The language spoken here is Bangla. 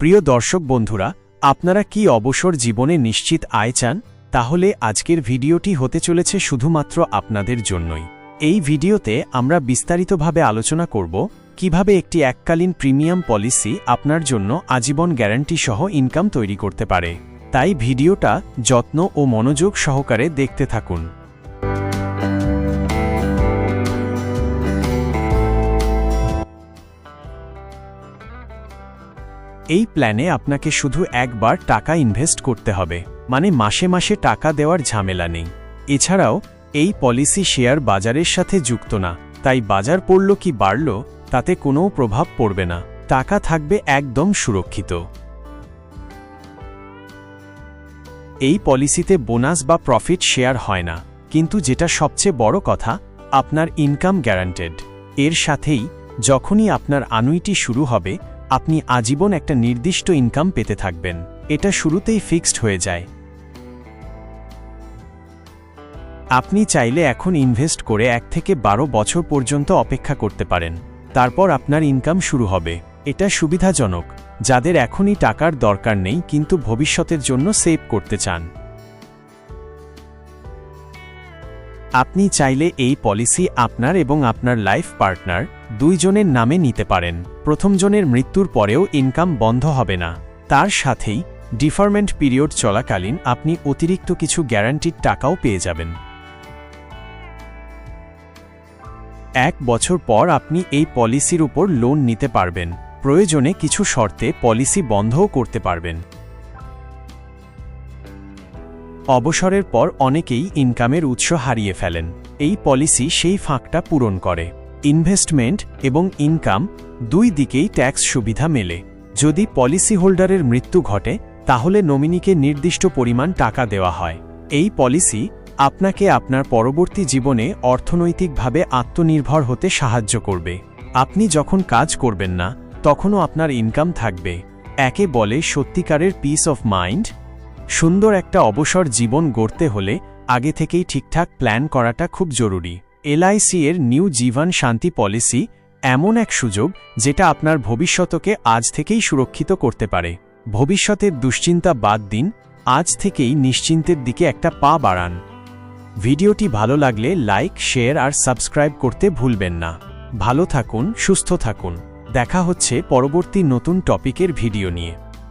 প্রিয় দর্শক বন্ধুরা, আপনারা কি অবসর জীবনে নিশ্চিত আয় চান? তাহলে আজকের ভিডিওটি হতে চলেছে শুধুমাত্র আপনাদের জন্যই। এই ভিডিওতে আমরা বিস্তারিতভাবে আলোচনা করব কিভাবে একটি এককালীন প্রিমিয়াম পলিসি আপনার জন্য আজীবন গ্যারান্টি সহ ইনকাম তৈরি করতে পারে। তাই ভিডিওটা যত্ন ও মনোযোগ সহকারে দেখতে থাকুন। এই প্ল্যানে আপনাকে শুধু একবার টাকা ইনভেস্ট করতে হবে, মানে মাসে মাসে টাকা দেওয়ার ঝামেলা নেই। এছাড়াও এই পলিসি শেয়ার বাজারের সাথে যুক্ত না, তাই বাজার পড়ল কি বাড়ল তাতে কোনো প্রভাব পড়বে না। টাকা থাকবে একদম সুরক্ষিত। এই পলিসিতে বোনাস বা প্রফিট শেয়ার হয় না, কিন্তু যেটা সবচেয়ে বড় কথা, আপনার ইনকাম গ্যারান্টেড। এর সাথেই যখনই আপনার আনুইটি শুরু হবে, আপনি আজীবন একটা নির্দিষ্ট ইনকাম পেতে থাকবেন। এটা শুরুতেই ফিক্সড হয়ে যায়। আপনি চাইলে এখন ইনভেস্ট করে 1 থেকে 12 বছর পর্যন্ত অপেক্ষা করতে পারেন, তারপর আপনার ইনকাম শুরু হবে। এটা সুবিধাজনক যাদের এখনই টাকার দরকার নেই কিন্তু ভবিষ্যতের জন্য সেভ করতে চান। আপনি চাইলে এই পলিসি আপনার এবং আপনার লাইফ পার্টনার দুইজনের নামে নিতে পারেন। প্রথমজনের মৃত্যুর পরেও ইনকাম বন্ধ হবে না। তার সাথেই ডিফারমেন্ট পিরিয়ড চলাকালীন আপনি অতিরিক্ত কিছু গ্যারান্টিড টাকাও পেয়ে যাবেন। 1 বছর পর আপনি এই পলিসির উপর লোন নিতে পারবেন। প্রয়োজনে কিছু শর্তে পলিসি বন্ধও করতে পারবেন। অবসরের পর অনেকেই ইনকামের উৎস হারিয়ে ফেলেন। এই পলিসি সেই ফাঁকটা পূরণ করে। ইনভেস্টমেন্ট এবং ইনকাম দুই দিকেই ট্যাক্স সুবিধা মেলে। যদি পলিসি হোল্ডারের মৃত্যু ঘটে, তাহলে নমিনিকে নির্দিষ্ট পরিমাণ টাকা দেওয়া হয়। এই পলিসি আপনাকে আপনার পরবর্তী জীবনে অর্থনৈতিকভাবে আত্মনির্ভর হতে সাহায্য করবে। আপনি যখন কাজ করবেন না, তখনও আপনার ইনকাম থাকবে। একে বলে সত্যিকারের পিস অফ মাইন্ড। সুন্দর একটা অবসর জীবন গড়তে হলে আগে থেকেই ঠিকঠাক প্ল্যান করাটা খুব জরুরি। এলআইসি এর নিউ জীবন শান্তি পলিসি এমন এক সুযোগ যেটা আপনার ভবিষ্যতকে আজ থেকেই সুরক্ষিত করতে পারে। ভবিষ্যতের দুশ্চিন্তা বাদ দিন, আজ থেকেই নিশ্চিন্তের দিকে একটা পা বাড়ান। ভিডিওটি ভালো লাগলে লাইক, শেয়ার আর সাবস্ক্রাইব করতে ভুলবেন না। ভালো থাকুন, সুস্থ থাকুন। দেখা হচ্ছে পরবর্তী নতুন টপিকের ভিডিও নিয়ে।